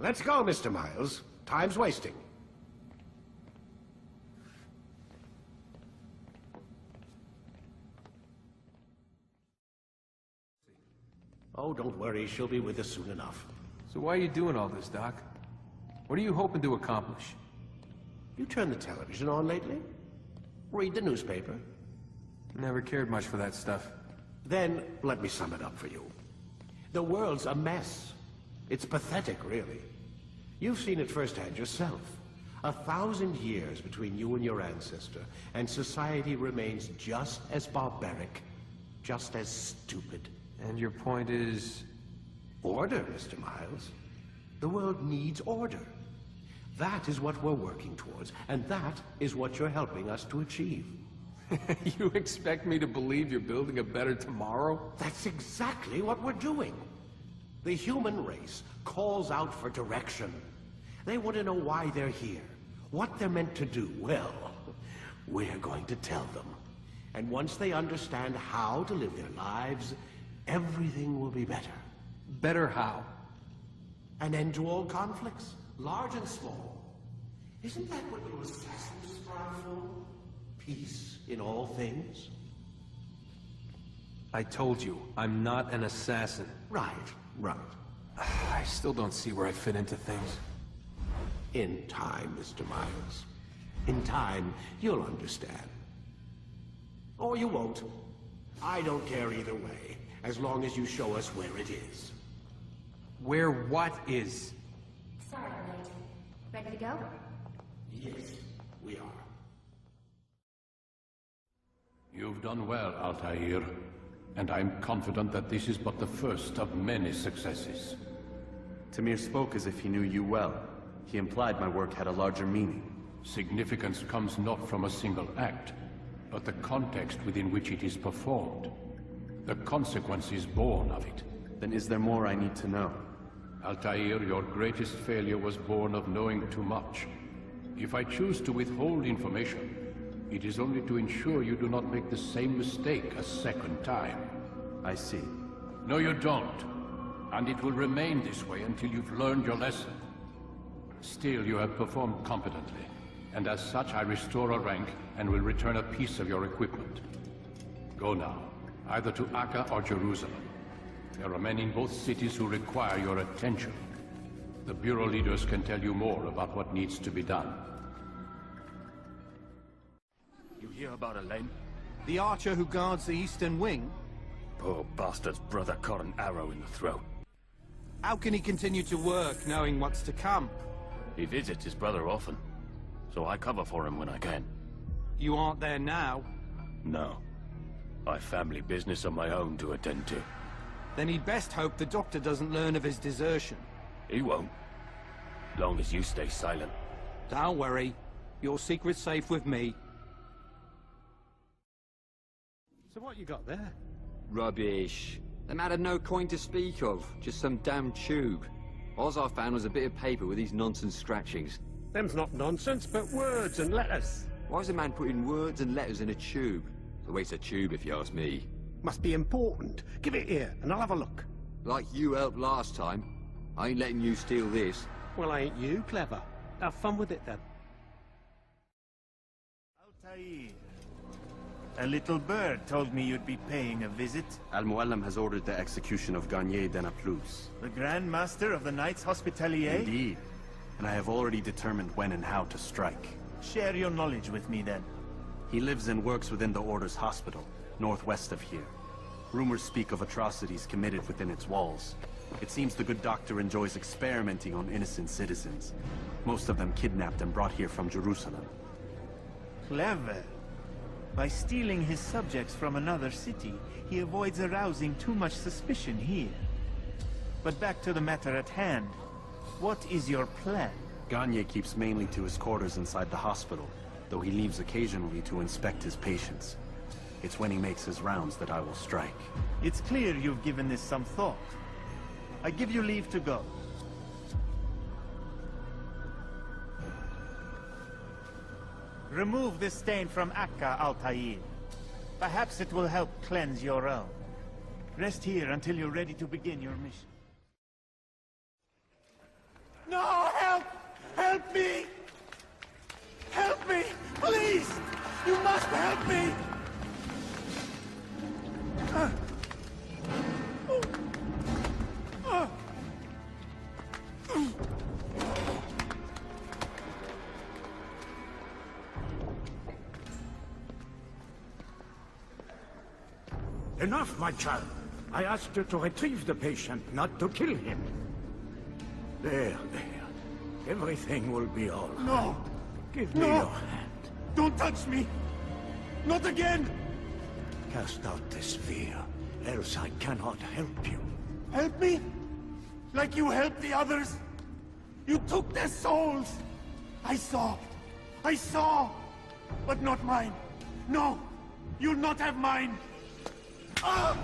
Let's go, Mr. Miles. Time's wasting. Oh, don't worry. She'll be with us soon enough. So why are you doing all this, Doc? What are you hoping to accomplish? You turn the television on lately? Read the newspaper? Never cared much for that stuff. Then, let me sum it up for you. The world's a mess. It's pathetic, really. You've seen it firsthand yourself. 1,000 years between you and your ancestor, and society remains just as barbaric, just as stupid. And your point is... Order, Mr. Miles. The world needs order. That is what we're working towards, and that is what you're helping us to achieve. You expect me to believe you're building a better tomorrow? That's exactly what we're doing. The human race calls out for direction. They want to know why they're here, what they're meant to do. Well, we're going to tell them. And once they understand how to live their lives, everything will be better. Better how? An end to all conflicts, large and small. Isn't that what your assassins strive for? Peace in all things? I told you, I'm not an assassin. Right. I still don't see where I fit into things. In time, Mr. Miles. In time, you'll understand. Or you won't. I don't care either way, as long as you show us where it is. Where what is? Sorry, I'm late. Ready to go? Yes, we are. You've done well, Altair. And I'm confident that this is but the first of many successes. Tamir spoke as if he knew you well. He implied my work had a larger meaning. Significance comes not from a single act, but the context within which it is performed. The consequences born of it. Then is there more I need to know? Altair, your greatest failure was born of knowing too much. If I choose to withhold information, it is only to ensure you do not make the same mistake a second time. I see. No, you don't. And it will remain this way until you've learned your lesson. Still, you have performed competently, and as such I restore a rank and will return a piece of your equipment. Go now, either to Akka or Jerusalem. There are men in both cities who require your attention. The Bureau leaders can tell you more about what needs to be done. You hear about Elaine? The archer who guards the eastern wing? Poor bastard's brother caught an arrow in the throat. How can he continue to work, knowing what's to come? He visits his brother often, so I cover for him when I can. You aren't there now? No. I've family business of my own to attend to. Then he'd best hope the doctor doesn't learn of his desertion. He won't. Long as you stay silent. Don't worry. Your secret's safe with me. So what you got there? Rubbish. The man had no coin to speak of, just some damn tube. All I found was a bit of paper with these nonsense scratchings. Them's not nonsense, but words and letters. Why is a man putting words and letters in a tube? It's a waste of tube, if you ask me. Must be important. Give it here, and I'll have a look. Like you helped last time. I ain't letting you steal this. Well, ain't you clever? Have fun with it, then. Altair. A little bird told me you'd be paying a visit. Al-Muallim has ordered the execution of Garnier de Naplouse. The Grand Master of the Knights Hospitalier? Indeed. And I have already determined when and how to strike. Share your knowledge with me, then. He lives and works within the Order's hospital, northwest of here. Rumors speak of atrocities committed within its walls. It seems the good doctor enjoys experimenting on innocent citizens. Most of them kidnapped and brought here from Jerusalem. Clever. By stealing his subjects from another city, he avoids arousing too much suspicion here. But back to the matter at hand. What is your plan? Garnier keeps mainly to his quarters inside the hospital, though he leaves occasionally to inspect his patients. It's when he makes his rounds that I will strike. It's clear you've given this some thought. I give you leave to go. Remove this stain from Akka, Altair. Perhaps it will help cleanse your own. Rest here until you're ready to begin your mission. No, help! Help me! Help me! Please! You must help me! Enough, my child. I asked you to retrieve the patient, not to kill him. There. Everything will be all right. No! Give me your hand. Don't touch me! Not again! Cast out this fear, else I cannot help you. Help me? Like you helped the others? You took their souls! I saw! But not mine! No! You'll not have mine! Ah!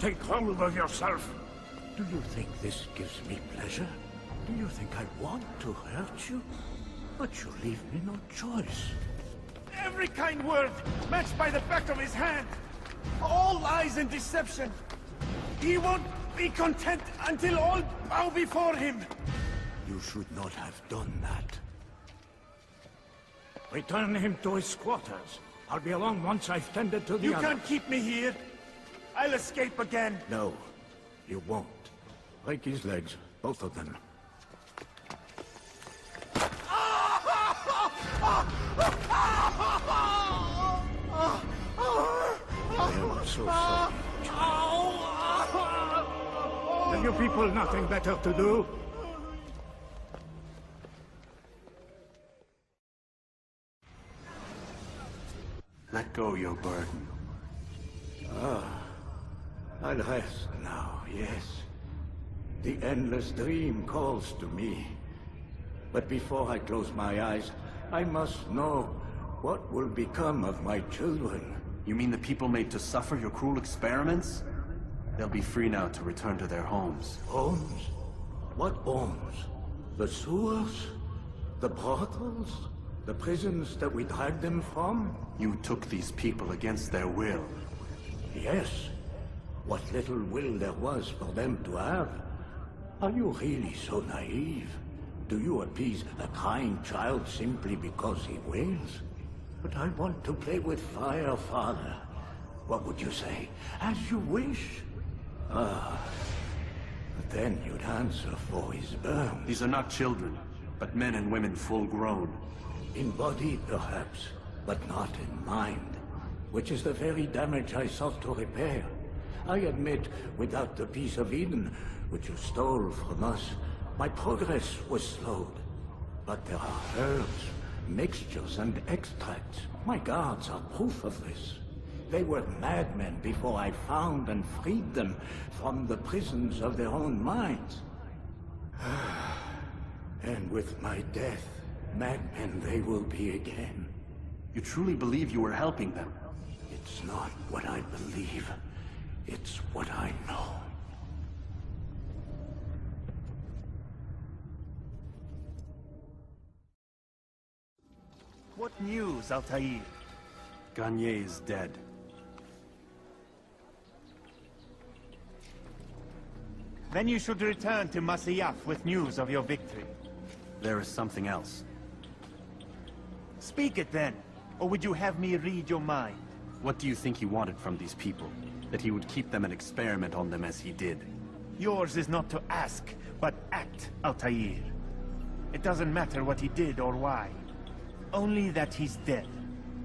Take hold of yourself. Do you think this gives me pleasure? Do you think I want to hurt you? But you leave me no choice. Every kind word matched by the back of his hand! All lies and deception! He won't be content until all bow before him! You should not have done that. Return him to his quarters. I'll be along once I've tended to the You others. can't keep me here! I'll escape again! No, you won't. Break his legs, both of them. I am so sorry, child. Have you people nothing better to do? Let go your burden. I'll rest now, yes. The endless dream calls to me. But before I close my eyes, I must know what will become of my children. You mean the people made to suffer your cruel experiments? They'll be free now to return to their homes. Homes? What homes? The sewers? The brothels? The prisons that we dragged them from? You took these people against their will. Yes. What little will there was for them to have. Are you really so naive? Do you appease a kind child simply because he wails? But I want to play with fire, Father. What would you say? As you wish. But then you'd answer for his burns. These are not children, but men and women full grown. In body, perhaps, but not in mind. Which is the very damage I sought to repair. I admit, without the piece of Eden, which you stole from us, my progress was slowed. But there are herbs, mixtures, and extracts. My guards are proof of this. They were madmen before I found and freed them from the prisons of their own minds. And with my death, madmen they will be again. You truly believe you were helping them? It's not what I believe. It's what I know. What news, Altair? Garnier is dead. Then you should return to Masyaf with news of your victory. There is something else. Speak it then, or would you have me read your mind? What do you think he wanted from these people? That he would keep them and experiment on them as he did? Yours is not to ask, but act, Altair. It doesn't matter what he did or why. Only that he's dead.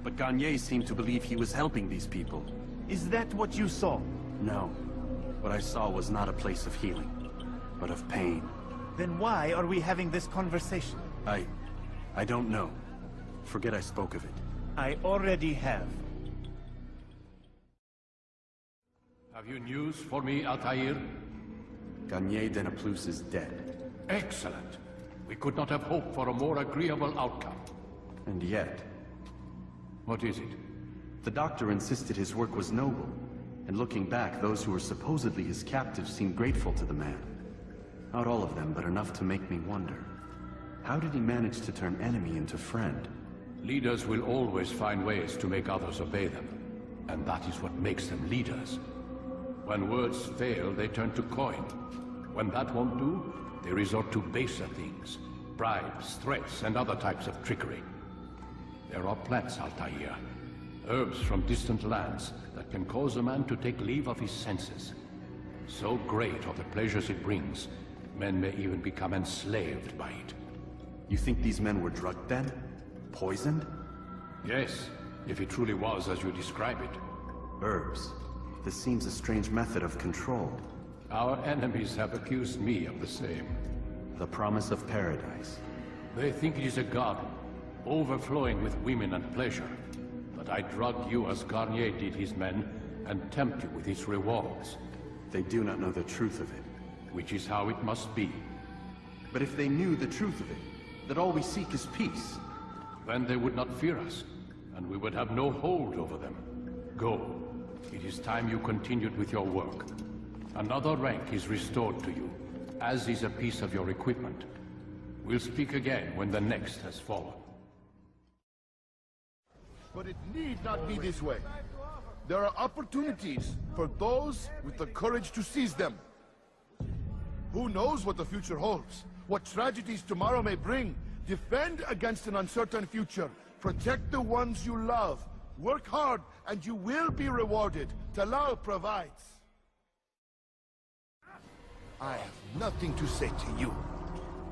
But Garnier seemed to believe he was helping these people. Is that what you saw? No. What I saw was not a place of healing, but of pain. Then why are we having this conversation? I don't know. Forget I spoke of it. I already have. Have you news for me, Altair? Garnier de Naplouse is dead. Excellent. We could not have hoped for a more agreeable outcome. And yet... What is it? The doctor insisted his work was noble. And looking back, those who were supposedly his captives seemed grateful to the man. Not all of them, but enough to make me wonder. How did he manage to turn enemy into friend? Leaders will always find ways to make others obey them. And that is what makes them leaders. When words fail, they turn to coin. When that won't do, They resort to baser things. Bribes, threats, and other types of trickery. There are plants, Altair. Herbs from distant lands that can cause a man to take leave of his senses. So great are the pleasures it brings, men may even become enslaved by it. You think these men were drugged then? Poisoned? Yes, if it truly was as you describe it. Herbs. This seems a strange method of control. Our enemies have accused me of the same. The promise of paradise. They think it is a garden, overflowing with women and pleasure. But I drug you as Garnier did his men, and tempt you with its rewards. They do not know the truth of it. Which is how it must be. But if they knew the truth of it, that all we seek is peace, then they would not fear us, and we would have no hold over them. Go. It is time you continued with your work. Another rank is restored to you, as is a piece of your equipment. We'll speak again when the next has fallen. But it need not be this way. There are opportunities for those with the courage to seize them. Who knows what the future holds? What tragedies tomorrow may bring? Defend against an uncertain future. Protect the ones you love. Work hard, and you will be rewarded. Talal provides. I have nothing to say to you.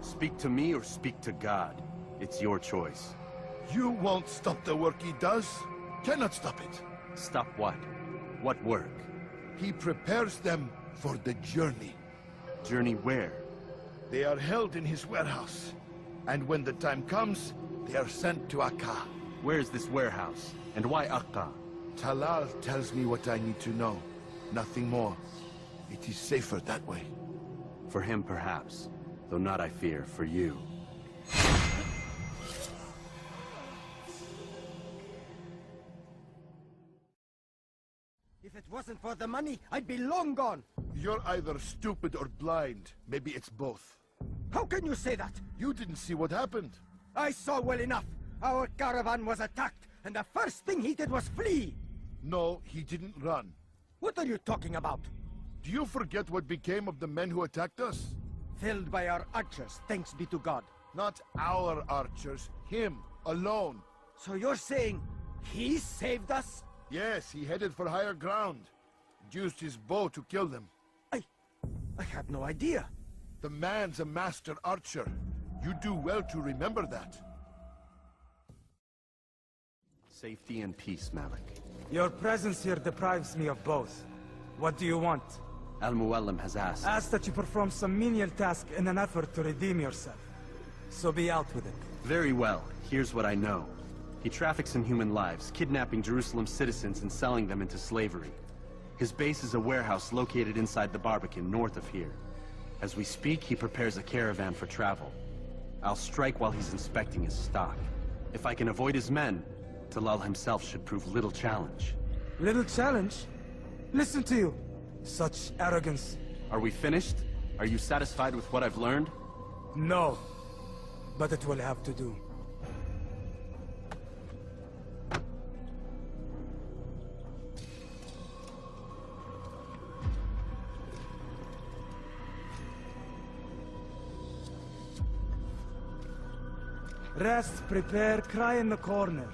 Speak to me or speak to God. It's your choice. You won't stop the work he does. Cannot stop it. Stop what? What work? He prepares them for the journey. Journey where? They are held in his warehouse. And when the time comes, they are sent to Akka. Where is this warehouse? And why Akka? Talal tells me what I need to know. Nothing more. It is safer that way. For him, perhaps. Though not, I fear, for you. If it wasn't for the money, I'd be long gone. You're either stupid or blind. Maybe it's both. How can you say that? You didn't see what happened. I saw well enough. Our caravan was attacked, and the first thing he did was flee. No, he didn't run. What are you talking about? Do you forget what became of the men who attacked us? Felled by our archers, thanks be to God. Not our archers, him, alone. So you're saying he saved us? Yes, he headed for higher ground. Used his bow to kill them. I had no idea. The man's a master archer. You do well to remember that. Safety and peace, Malik. Your presence here deprives me of both. What do you want? Al-Muallim has asked. Ask that you perform some menial task in an effort to redeem yourself. So be out with it. Very well. Here's what I know. He traffics in human lives, kidnapping Jerusalem citizens and selling them into slavery. His base is a warehouse located inside the Barbican, north of here. As we speak, he prepares a caravan for travel. I'll strike while he's inspecting his stock. If I can avoid his men, Talal himself should prove little challenge. Little challenge? Listen to you. Such arrogance. Are we finished? Are you satisfied with what I've learned? No. But it will have to do. Rest, prepare, cry in the corner.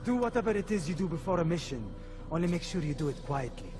Do whatever it is you do before a mission. Only make sure you do it quietly.